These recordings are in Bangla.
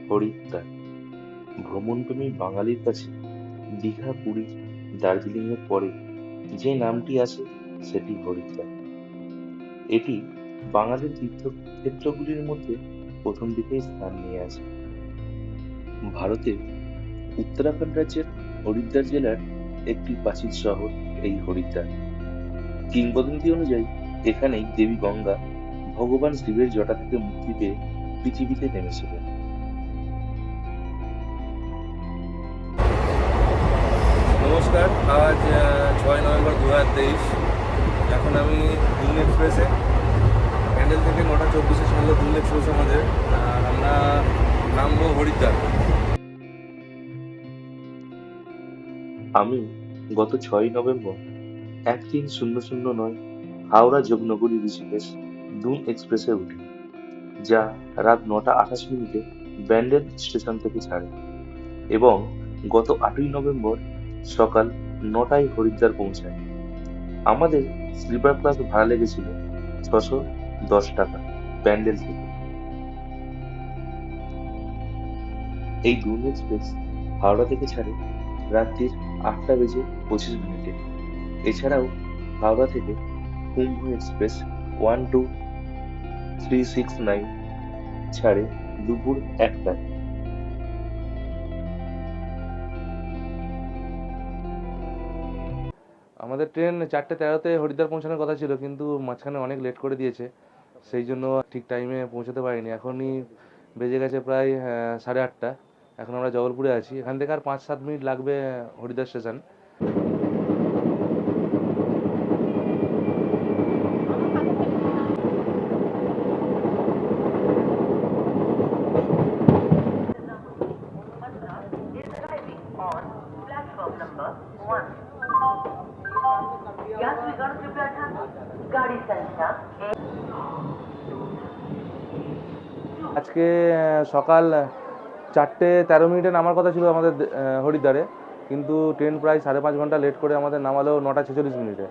হরিদ্বার ভ্রমণপ্রেমী বাঙালির কাছে দীঘা, পুরী, দার্জিলিং এর পরে যে নামটি আসে সেটি হরিদ্বার। এটি বাঙালির তীর্থক্ষেত্রগুলির মধ্যে প্রথম দিকেই স্থান নিয়ে আছে। ভারতের উত্তরাখণ্ড রাজ্যের হরিদ্বার জেলার একটি প্রাচীন শহর এই হরিদ্বার। কিংবদন্তি অনুযায়ী এখানেই দেবী গঙ্গা ভগবান শিবের জটা থেকে মুক্তি পেয়ে পৃথিবীতে নেমেছিলেন। নমস্কার। আজ 6 নভেম্বর 2023। এখন আমি দুন এক্সপ্রেসে প্যান্ডেল থেকে 9টা 24-এ ছাড়লো দুন এক্সপ্রেস আমাদের। আর আমরা নামবো হরিদ্বার। আমি গত 6ই নভেম্বর 13:00 হাওড়া যোগনগরী ঋষিকেশ দুন এক্সপ্রেসে উঠি, যা রাত 9টা 28 মিনিটে ব্যান্ডেল স্টেশন থেকে ছাড়ে এবং গত 8ই নভেম্বর সকাল 9টায় হরিদ্বার পৌঁছায়। আমাদের স্লিপার ক্লাস ভাড়া লেগেছিল 610 টাকা ব্যান্ডেল থেকে। এই দুন এক্সপ্রেস হাওড়া থেকে ছাড়ে রাত্রির 8টা বেজে 25 মিনিটে। এছাড়াও হাওড়া থেকে কুম্ভ এক্সপ্রেস 12369 ছাড়ে দুপুর 1টায়। আমাদের ট্রেন 4:13-তে হরিদ্বার পৌঁছানোর কথা ছিল, কিন্তু মাঝখানে অনেক লেট করে দিয়েছে, সেই জন্য ঠিক টাইমে পৌঁছাতে পারিনি। এখনই বেজে গেছে প্রায় 8:30। এখন আমরা জবলপুরে আছি। এখান থেকে আর 5-7 মিনিট লাগবে হরিদ্বার স্টেশন। আজকে সকাল 4:13 নামার কথা ছিল আমাদের হরিদ্বারে, কিন্তু ট্রেন প্রায় 5.5 ঘন্টা লেট করে আমাদের নামালো 9টা 46 মিনিটে।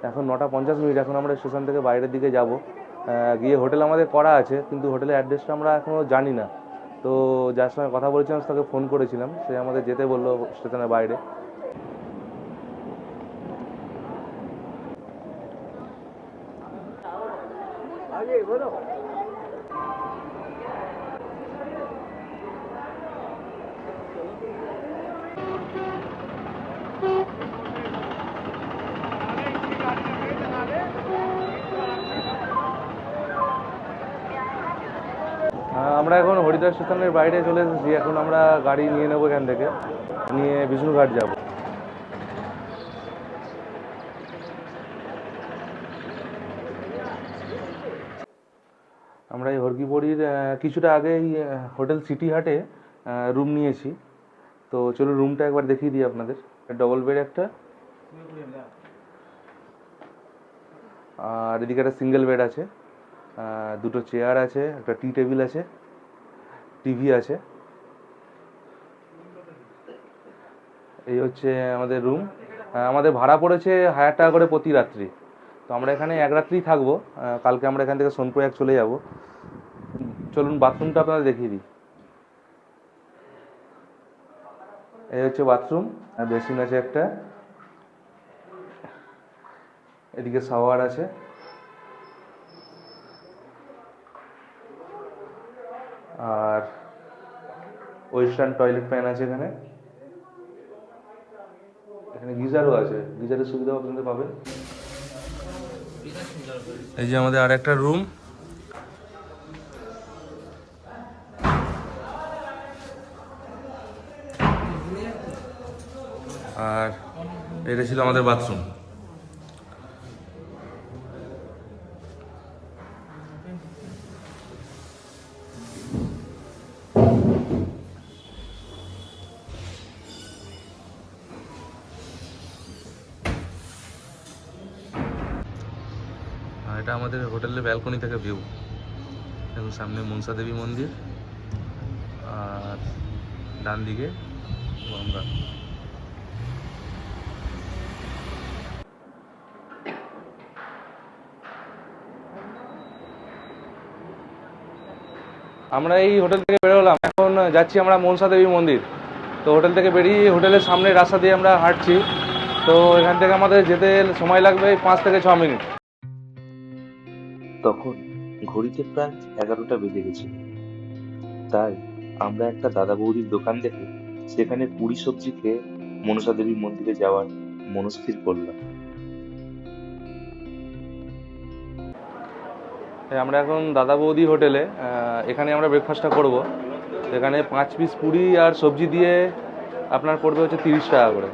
এখন 9টা 50 মিনিট। এখন আমরা স্টেশন থেকে বাইরের দিকে যাব, গিয়ে হোটেল আমাদের করা আছে, কিন্তু হোটেলের অ্যাড্রেসটা আমরা এখনও জানি না। তো যার সঙ্গে কথা বলেছিলাম তাকে ফোন করেছিলাম, সে আমাদের যেতে বললো স্টেশনের বাইরে। আমরা এখন হরিদ্বার স্টেশনের বাইরে চলে এসেছি। এখন আমরা গাড়ি নিয়ে নেবো এখান থেকে, নিয়ে বিষ্ণুঘাট যাব। আমরা এই হরকিপড়ির কিছুটা আগেই হোটেল সিটি হাটে রুম নিয়েছি। তো চলো রুমটা একবার দেখিয়ে দিই আপনাদের। ডবল বেড একটা, আর এদিকে একটা সিঙ্গেল বেড আছে, দুটো চেয়ার আছে, একটা টি টেবিল আছে, টিভি আছে। এই হচ্ছে আমাদের রুম। আমাদের ভাড়া পড়েছে 1000 টাকা করে প্রতি রাত্রি। তো আমরা এখানে এক রাত্রি থাকবো। কালকে আমরা এখান থেকে সোনপ্রয়াগ চলে যাব। চলুন বাথরুমটা আপনাদের দেখিয়ে দিই। এই হচ্ছে বাথরুম, বেসিন আছে একটা, এদিকে শাওয়ার আছে, আর ওয়েস্টার্ন টয়লেট প্যান আছে এখানে। এখানে গিজারও আছে, গিজারের সুবিধাও আপনাদের পাবেন। এই যে আমাদের আর একটা রুম। আর এটা ছিল আমাদের বাথরুম। আর এটা আমাদের হোটেলের ব্যালকনি থেকে ভিউ। এবং সামনে মনসা দেবী মন্দির, আর ডান দিকে গঙ্গা। আমরা এই হোটেল থেকে বেরোলাম, এখন যাচ্ছি আমরা মনসা দেবী মন্দির। তো হোটেল থেকে বেরিয়ে হোটেলের সামনে রাস্তা দিয়ে আমরা হাঁটছি। তো এখান থেকে আমাদের যেতে সময় লাগবে 5 থেকে 6 মিনিট। তখন ঘড়িতে প্রায় 11টা বেজে গেছিল। তাই আমরা একটা দাদা বৌদির দোকান দেখে সেখানে পুরি সবজি খেয়ে মনসা দেবী মন্দিরে যাওয়ার মনস্থির করলাম। আমরা এখন দাদা বৌদি হোটেলে, এখানে আমরা ব্রেকফাস্টটা করব। এখানে 5 পিস পুরি আর সবজি দিয়ে আপনার পড়বে হচ্ছে 30 টাকা করে।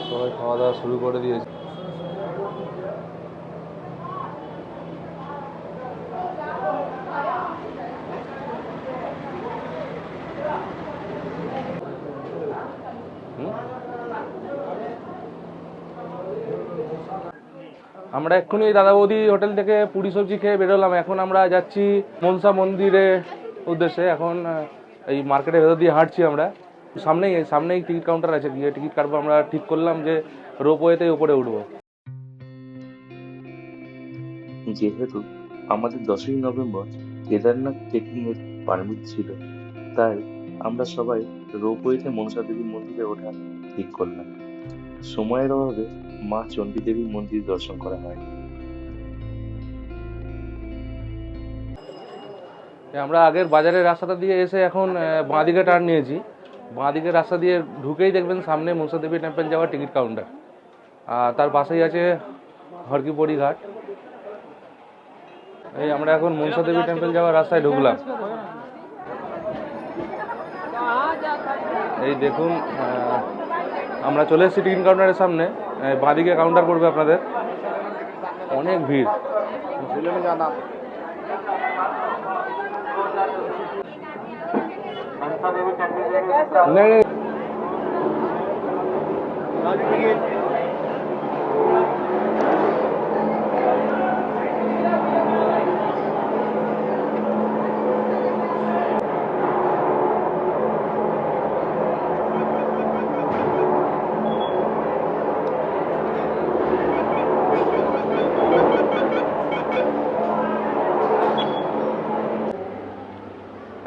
সবাই খাওয়া দাওয়া শুরু করে দিয়েছে। আমরা এক্ষুনি দাদা বৌদি হোটেল থেকে পুরি সবজি খেয়ে বেরোলাম। এখন আমরা যাচ্ছি মনসা মন্দিরের উদ্দেশ্যে। এখন এই মার্কেটের ভেতর দিয়ে হাঁটছি আমরা। সামনেই টিকিট কাউন্টার আছে, গিয়ে টিকিট কাটবো। আমরা ঠিক করলাম যে রোপওয়েতে উপরে উঠবো। যেহেতু আমাদের 10ই নভেম্বর কেদারনাথ ট্রেকিং এর পারমিট ছিল, তাই আমরা সবাই রোপওয়েতে মনসা দেবী মন্দিরে ওঠা ঠিক করলাম। সময়ের অভাবে মা চণ্ডী দেবী মন্দির দর্শন করা হয়নি। আমরা আগের বাজারের রাস্তাটা দিয়ে এসে এখন বাঁদিকে টার্ন নিয়েছি। বাঁদিকের রাস্তা দিয়ে ঢুকেই দেখবেন সামনে মনসা দেবী টেম্পল যাওয়ার টিকিট কাউন্টার, আর তার পাশেই আছে হরকিপড়ি ঘাট। এই আমরা এখন মনসা দেবী টেম্পল যাওয়ার রাস্তায় ঢুকলাম। এই দেখুন, আমরা চলে এসেছি টিকিট কাউন্টারের সামনে। বাঁদিকে কাউন্টার পড়বে আপনাদের। অনেক ভিড়।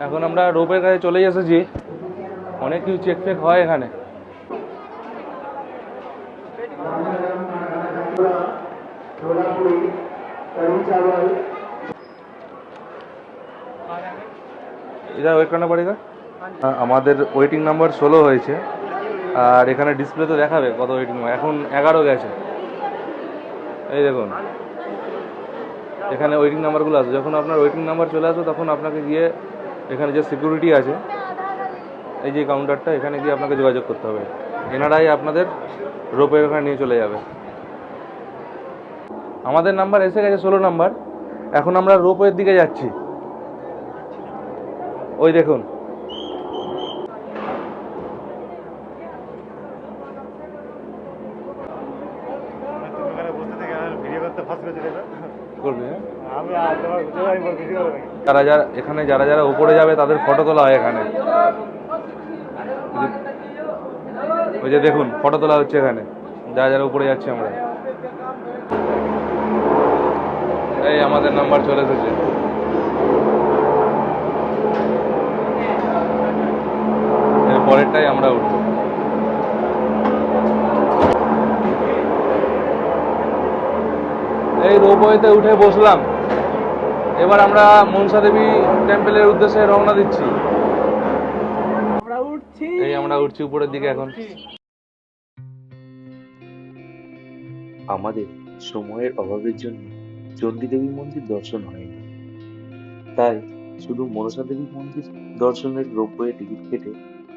এখন আমরা রোপের কাছে চলে এসেছি। অনেক কিছু চেক ফেক হয় এখানে। इधर वेट करना पड़ेगा। আমাদের ওয়েটিং নাম্বার 16 হয়েছে, আর এখানে ডিসপ্লেতে দেখাবে কত ওয়েটিং। এখন 11 গেছে। এই দেখুন, এখানে ওয়েটিং নাম্বারগুলো আছে। যখন আপনার ওয়েটিং নাম্বার চলে আসবে তখন আপনাকে গিয়ে এখানে যে সিকিউরিটি আছে, এই যে কাউন্টারটা, এখানে গিয়ে আপনাকে যোগাযোগ করতে হবে। এনারাই আপনাদের রোপের ওখানে নিয়ে চলে যাবে। আমাদের নাম্বার এসে গেছে 16 নাম্বার। এখন আমরা রোপওয়ের দিকে যাচ্ছি। ওই দেখুন, করবে। যারা যারা উপরে যাবে তাদের ফটো তোলা হয় এখানে। ওই যে দেখুন, ফটো তোলা হচ্ছে এখানে যারা যারা উপরে যাচ্ছে আমরা। এই আমাদের নাম্বার চলে এসেছে। এর পরেরটাই আমরা উঠবো। এই রোপওয়েতে উঠে বসলাম। এবার আমরা মনসা দেবী টেম্পলের উদ্দেশ্যে রওনা দিচ্ছি। এই আমরা উঠছি উপরের দিকে এখন। আমাদের সময়ের অভাবের জন্য চণ্ডী দেবী মন্দির দর্শন হয়নি, তাই শুধু মনসা দেবী মন্দির দর্শনের রোপওয়ে টিকিট কেটে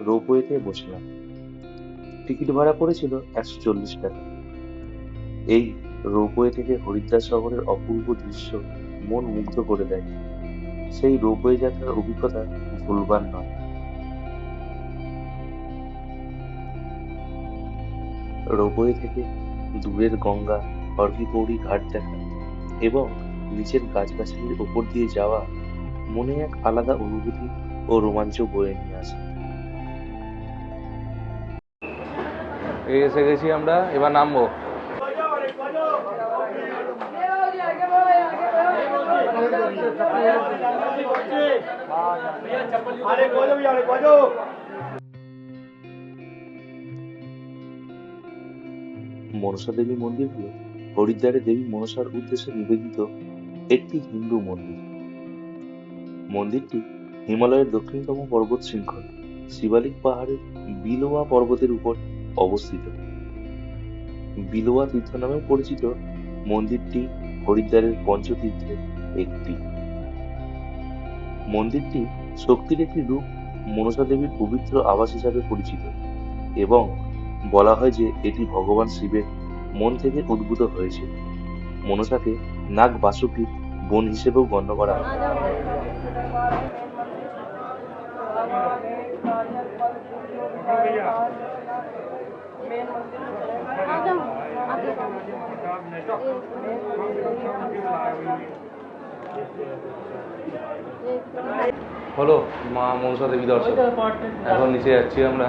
রোপওয়েতে বসলাম। টিকিট ভাড়া পড়েছিল 140 টাকা। এই রোপওয়ে থেকে হরিদ্বার শহরের অপূর্ব দৃশ্য মন মুগ্ধ করে দেয়। সেই রোপওয়ে যাত্রার অভিজ্ঞতা ভুলবার নয়। রোপওয়ে থেকে দূরের গঙ্গা, হরকিপৌড়ি ঘাট দেখা এবং নিচের গাছগাছালির ওপর দিয়ে যাওয়া মনে এক আলাদা অনুভূতি ও রোমাঞ্চ বয়ে নিয়ে আসে। এই এসে গেছি আমরা, এবার নামবো। মনসা দেবী মন্দির হল হরিদ্বারে দেবী মনসার উদ্দেশ্যে নিবেদিত একটি হিন্দু মন্দির। মন্দিরটি হিমালয়ের দক্ষিণতম পর্বত শৃঙ্খল শিবালিক পাহাড়ের বিলওয়া পর্বতের উপর অবস্থিত। বিলওয়া তীর্থ নামেও পরিচিত মন্দিরটি হরিদ্বারের পঞ্চতীর্থের একটি। মন্দিরটি শক্তির একটি রূপ মনসা দেবীর পবিত্র আবাস হিসাবে পরিচিত এবং বলা হয় যে এটি ভগবান শিবের মন থেকে উদ্ভূত হয়েছে। মনসাকে নাগ বাসুকীর বোন হিসেবেও গণ্য করা হয়। হলো মা মনসা দেবী দর্শন। এখন নিচে যাচ্ছি আমরা।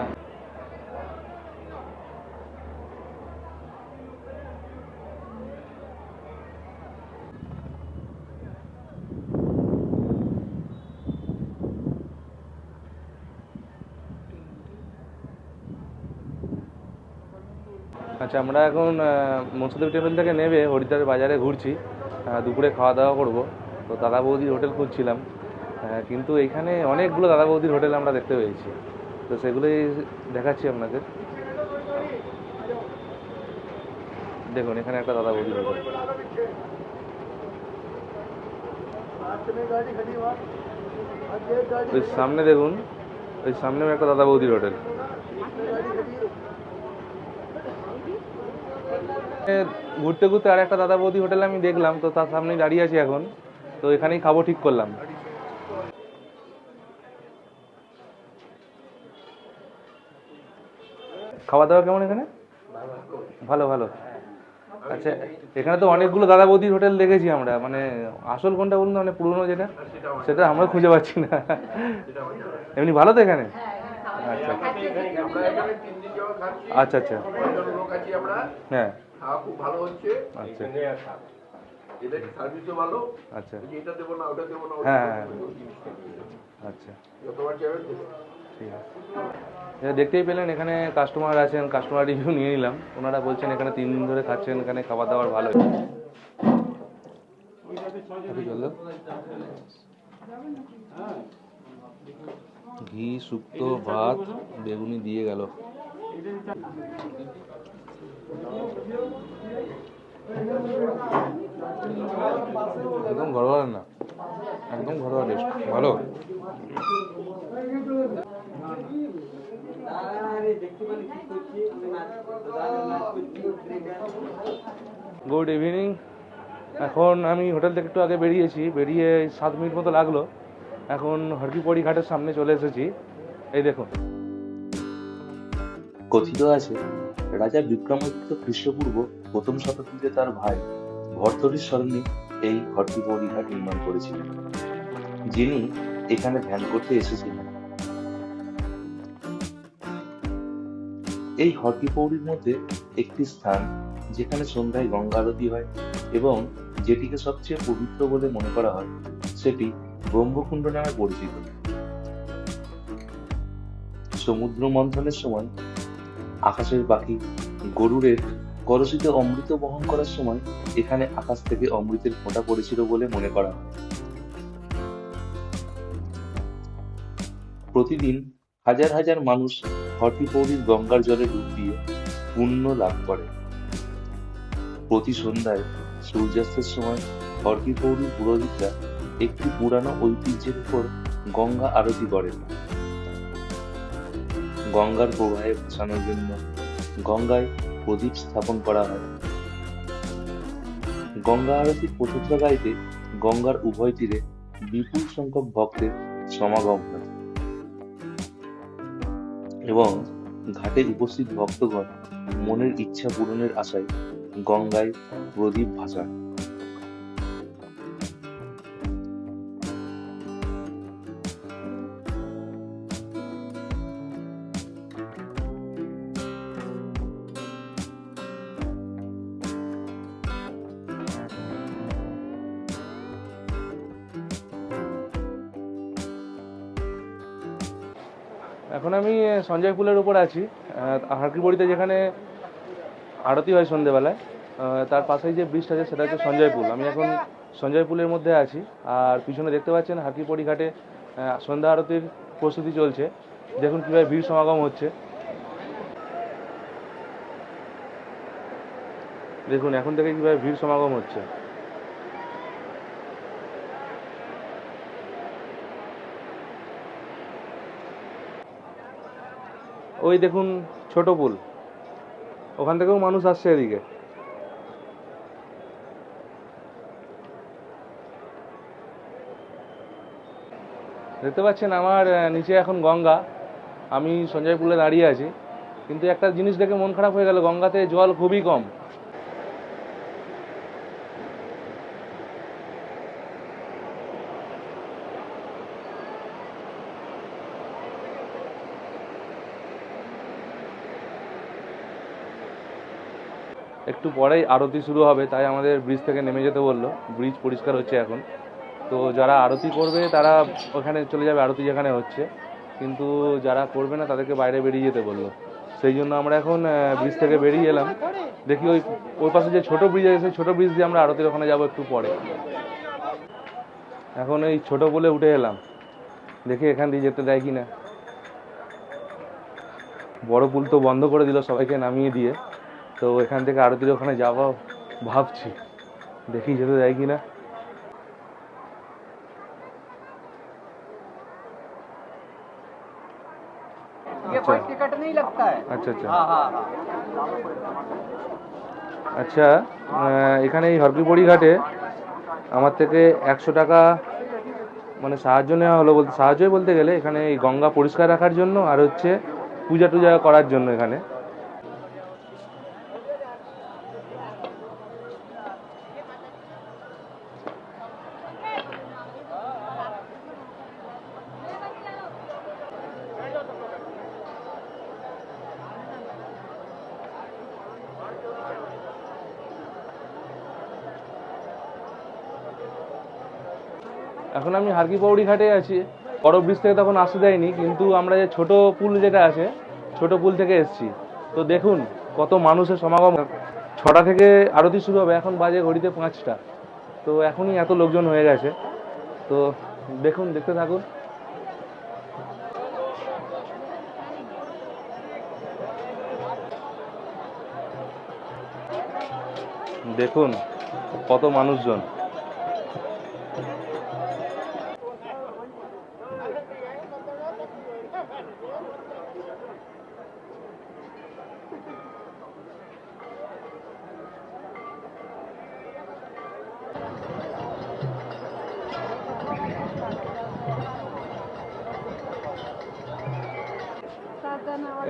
আচ্ছা, আমরা এখন মনসাদেবী টেম্পল থেকে নেমে হরিদ্বার বাজারে ঘুরছি। দুপুরে খাওয়া দাওয়া করবো। তো দাদা বৌদির হোটেল খুঁজছিলাম, কিন্তু এখানে অনেকগুলো দাদা বৌদির হোটেল আমরা দেখতে পেয়েছি। তো সেগুলোই দেখাচ্ছি আপনাদের। দেখুন, এখানে একটা দাদা বৌদির হোটেল। ওই সামনে দেখুন, ওই সামনেও একটা দাদা বৌদির হোটেল। ঘুরতে ঘুরতে আর একটা দাদা বৌদি হোটেল আমি দেখলাম, তো তার সামনেই দাঁড়িয়ে আছি এখন। তো এখানেই খাবো ঠিক করলাম। খাওয়া দাওয়া কেমন এখানে? ভালো ভালো। আচ্ছা, এখানে তো অনেকগুলো দাদা বৌদির হোটেল দেখেছি আমরা, মানে আসল কোনটা বলুন, মানে পুরনো যেটা, সেটা আমরা খুঁজে পাচ্ছি না। এমনি ভালো তো এখানে? আচ্ছা আচ্ছা আচ্ছা। হ্যাঁ, খুব ভালো হচ্ছে। আচ্ছা এটা কি সার্ভিসও ভালো? আচ্ছা। এটা দেবো না, ওটা দেবো না, হ্যাঁ হ্যাঁ আচ্ছা, যতবার যাবেন ঠিক আছে। দেখতেই পেলেন এখানে কাস্টমার আছেন, কাস্টমার রিভিউ নিয়ে নিলাম। ওনারা বলছেন এখানে 3 দিন ধরে খাচ্ছেন, এখানে খাবার দাবার ভালো। ঘি, শুক্তো, ভাত, বেগুনি দিয়ে গেল। একদম ঘরোয়া না, একদম ঘরোয়া টেস্ট, ভালো। Good evening. এখন আমি হোটেল থেকে একটু আগে বেরিয়ে 7 মিনিট মতো লাগলো। এখন হরকিপড়ি ঘাটের সামনে চলে এসেছি। এই দেখুন, কথিত আছে রাজা বিক্রমাদিত্য খ্রিস্টপূর্ব 1ম শতাব্দীতে তার ভাই ভর্তৃর স্মরণে এই হরকিপৌরি ঘাট নির্মাণ করেছিলেন, যিনি এখানে ধ্যান করতে এসেছিলেন। এই হরকিপৌরির মধ্যে একটি স্থান যেখানে সন্ধ্যায় গঙ্গা আরতি হয় এবং যেটিকে সবচেয়ে পবিত্র বলে মনে করা হয়, সেটি ব্রহ্মকুণ্ড নামে পরিচিত। সমুদ্র মন্থনের সময় আকাশের পাখি গরুড়ের কলসিতে অমৃত বহন করার সময় এখানে আকাশ থেকে অমৃতের ফোঁটা পড়েছিল বলে মনে করা হয়। প্রতিদিন হাজার হাজার মানুষ হরকিপৌরির গঙ্গার জলে ডুব দিয়ে পুণ্য লাভ করে। প্রতি সন্ধ্যায় সূর্যাস্তের সময় হরকিপৌরির পুরোহিতরা একটি পুরানো ঐতিহ্যের উপর গঙ্গা আরতি করেন। গঙ্গার প্রবাহে ভাসানোর জন্য গঙ্গায় প্রদীপ স্থাপন করা হয়। গঙ্গা আরতির পথিকরা গাইতে গঙ্গার উভয় তীরে বিপুল সংখ্যক ভক্তের সমাগম হয় এবং ঘাটে উপস্থিত ভক্তগণ মনের ইচ্ছা পূরণের আশায় গঙ্গায় প্রদীপ ভাসান। এখন আমি সঞ্জয় পুলের উপর আছি, হারকিপড়িতে যেখানে আরতি হয় সন্ধেবেলায়, তার পাশেই যে ব্রিজটা আছে সেটা হচ্ছে সঞ্জয় পুল। আমি এখন সঞ্জয় পুলের মধ্যে আছি। আর পিছনে দেখতে পাচ্ছেন হারকিপড়ি ঘাটে সন্ধ্যা আরতির প্রস্তুতি চলছে। দেখুন কীভাবে ভিড় সমাগম হচ্ছে। দেখুন এখন থেকে কীভাবে ভিড় সমাগম হচ্ছে। ওই দেখুন ছোট পুল, ওখান থেকেও মানুষ আসছে এদিকে। দেখতে পাচ্ছেন আমার নিচে এখন গঙ্গা, আমি সঞ্জয় পুলে দাঁড়িয়ে আছি। কিন্তু একটা জিনিস দেখে মন খারাপ হয়ে গেল, গঙ্গাতে জল খুবই কম। একটু পরেই আরতি শুরু হবে, তাই আমাদের ব্রিজ থেকে নেমে যেতে বললো। ব্রিজ পরিষ্কার হচ্ছে এখন, তো যারা আরতি করবে তারা ওখানে চলে যাবে আরতি যেখানে হচ্ছে, কিন্তু যারা করবে না তাদেরকে বাইরে বেরিয়ে যেতে বললো। সেই জন্য আমরা এখন ব্রিজ থেকে বেরিয়ে এলাম। দেখি ওই পাশে যে ছোট ব্রিজ আছে, ছোট ব্রিজ দিয়ে আমরা আরতির ওখানে যাবো একটু পরে। এখন এই ছোট পুলে উঠে এলাম, দেখি এখান দিয়ে যেতে দেয় কি না। বড় পুল তো বন্ধ করে দিল সবাইকে নামিয়ে দিয়ে, তো এখান থেকে আরতির ওখানে যাবো ভাবছি, দেখি যেতে দেয় কি না। ये कोई टिकट नहीं लगता है। আচ্ছা আচ্ছা हाँ हाँ हाँ। আচ্ছা, এখানে এই হরকিপড়ি ঘাটে আমার থেকে 100 টাকা মানে সাহায্য নেওয়া হলো। সাহায্যই বলতে গেলে এখানে এই গঙ্গা পরিষ্কার রাখার জন্য, আর হচ্ছে পূজা টুজা করার জন্য। এখানে এখন আমি হারকিপৌড়ি ঘাটে আছি। বড় ব্রিজ থেকে তখন আসতে দেয়নি, কিন্তু আমরা যে ছোট পুল যেটা আছে, ছোট পুল থেকে এসেছি। তো দেখুন কত মানুষের সমাগম। 6টা থেকে আরতি শুরু হবে, এখন বাজে ঘড়িতে 5টা। তো এখনই এত লোকজন হয়ে গেছে। তো দেখুন, দেখতে থাকুন। দেখুন কত মানুষজন।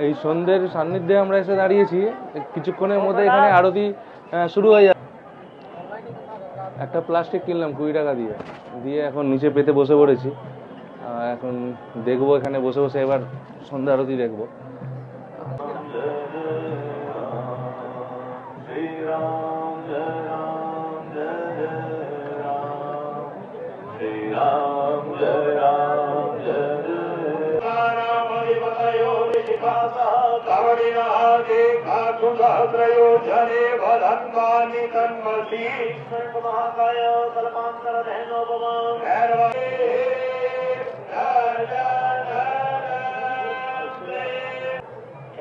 এই সন্ধ্যের সান্নিধ্যে আমরা এসে দাঁড়িয়েছি। কিছুক্ষণের মধ্যে এখানে আরতি শুরু হয়ে যাবে। একটা প্লাস্টিক কিনলাম 20 টাকা দিয়ে, এখন নিচে পেতে বসে পড়েছি। এখন দেখবো এখানে বসে বসে এবার সন্ধ্যা আরতি দেখবো। जने वदन्वानि तन्मसि महाकाय कल्पान्तर धेनोपमं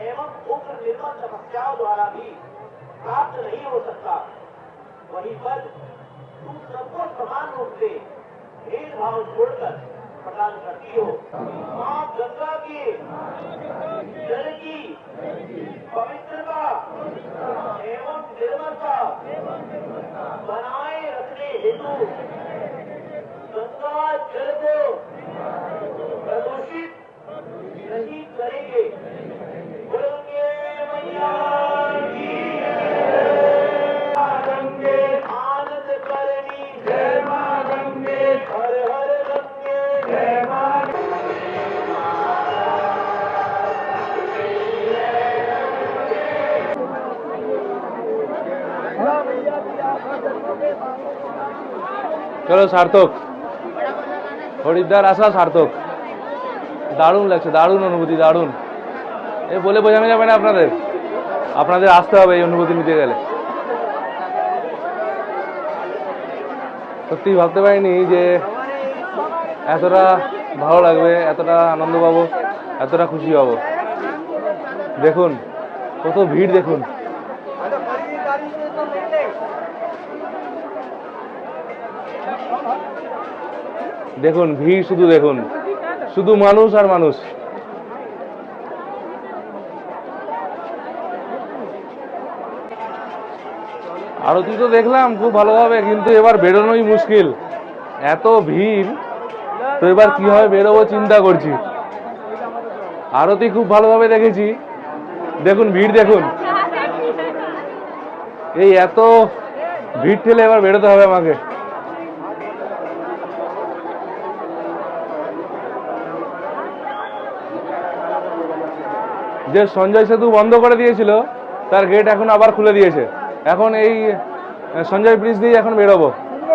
एवं उग्र निर्मल तपस्याओं द्वारा भी प्राप्त नहीं हो सकता। वही पद तुम सबको समान रूप से भेदभाव छोड़कर प्रदान करती हो। माँ गंगा की जल की पवित्रता एवं निर्मलता बनाए रखने हेतु गंगा जल को प्रदूषित नहीं करेंगे। बोलेंगे मैया की गंगे आनंद करनी जय माँ गंगे, हर हर गंगे जय माँ। চলো সার্থক, হরিদ্বার আসা সার্থক। দারুণ লাগছে, দারুণ অনুভূতি, দারুণ। এই বলে বোঝানো যাবে না আপনাদের, আপনাদের আসতে হবে এই অনুভূতি নিতে গেলে। সত্যি ভাবতে পারিনি যে এতটা ভালো লাগবে, এতটা আনন্দ পাবো, এতটা খুশি হব। দেখুন কত ভিড়, দেখুন দেখুন ভিড়, শুধু দেখুন, শুধু মানুষ আর মানুষ। আরতি তো দেখলাম খুব ভালোভাবে, কিন্তু এবার বেরোনোই মুশকিল, এত ভিড়। তো এবার কিভাবে বেরোবো চিন্তা করছি। আরতি খুব ভালোভাবে দেখেছি, দেখুন ভিড় দেখুন, এই এত ভিড় ঠেলে এবার বেরোতে হবে আমাকে। যে সঞ্জয় সেতু বন্ধ করে দিয়েছিল তার গেট এখন আবার খুলে দিয়েছে। এখন এই সঞ্জয় ব্রিজ দিয়ে এখন বেরোবো।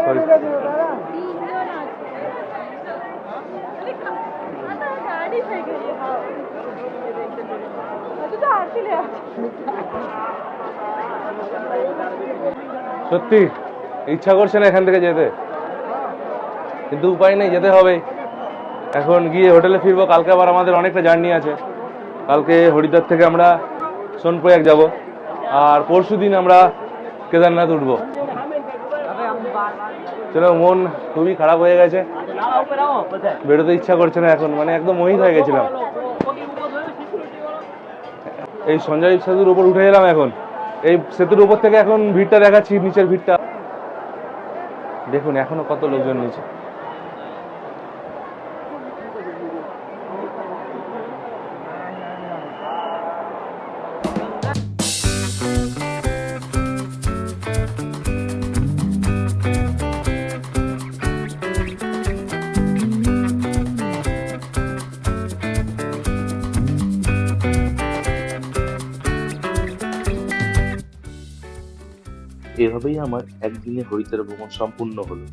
Sorry। সত্যি ইচ্ছা করছে না এখান থেকে যেতে, কিন্তু উপায় নেই, যেতে হবে। এখন গিয়ে হোটেলে ফিরবো। কালকে আবার আমাদের অনেকটা জার্নি আছে। কালকে হরিদ্বার থেকে আমরা সোনপ্রয়াগ যাব, আর পরশুদিন আমরা কেদারনাথ উঠবো। চলো, মন খুবই খারাপ হয়ে গেছে, বেরোতে ইচ্ছা করছে না এখন, মানে একদম মোহিত হয়ে গেছিলাম। এই সঞ্জয় সেতুর উপর উঠে এলাম, এখন এই সেতুর উপর থেকে এখন ভিড়টা দেখাচ্ছি, নিচের ভিড়টা দেখুন, এখনো কত লোকজন নিচে। এভাবেই আমার একদিনে হরিদ্বার ভ্রমণ সম্পূর্ণ হলো।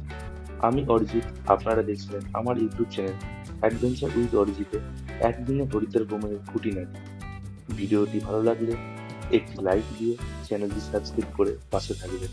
আমি অরিজিৎ, আপনারা দেখছিলেন আমার ইউটিউব চ্যানেল অ্যাডভেঞ্চার উইথ অরিজিতে একদিনে হরিদ্বার ভ্রমণের খুঁটিনাটি। ভিডিওটি ভালো লাগলে একটি লাইক দিয়ে চ্যানেলটি সাবস্ক্রাইব করে পাশে থাকবেন।